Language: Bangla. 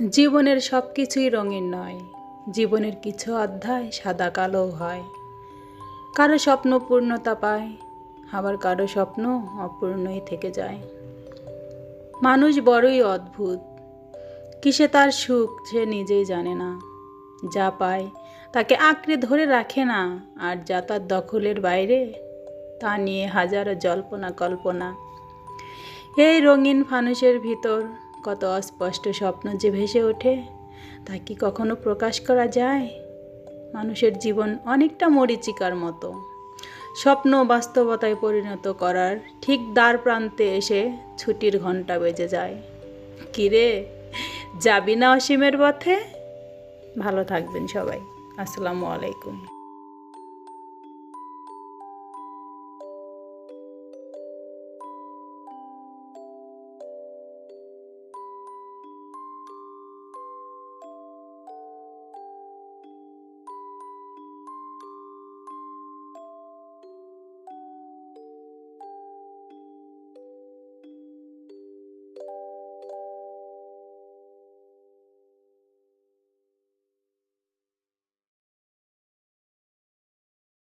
জীবনের সব কিছুই রঙিন নয়। জীবনের কিছু অধ্যায় সাদা কালো হয়। কারো স্বপ্ন পূর্ণতা পায়, আবার কারো স্বপ্ন অপূর্ণই থেকে যায়। মানুষ বড়ই অদ্ভুত। কিসে তার সুখ সে নিজেই জানে না। যা পায় তাকে আঁকড়ে ধরে রাখে না, আর যা তার দখলের বাইরে তা নিয়ে হাজারো জল্পনা কল্পনা। এই রঙিন ফানুষের ভিতর কত অস্পষ্ট স্বপ্ন যে ভেসে ওঠে, তা কি কখনো প্রকাশ করা যায়? মানুষের জীবন অনেকটা মরীচিকার মতো, স্বপ্ন বাস্তবতায় পরিণত করার ঠিক দ্বার প্রান্তে এসে ছুটির ঘণ্টা বেজে যায়। কিরে, যাবি না অসীমের পথে? ভালো থাকবেন সবাই। আসসালামু আলাইকুম।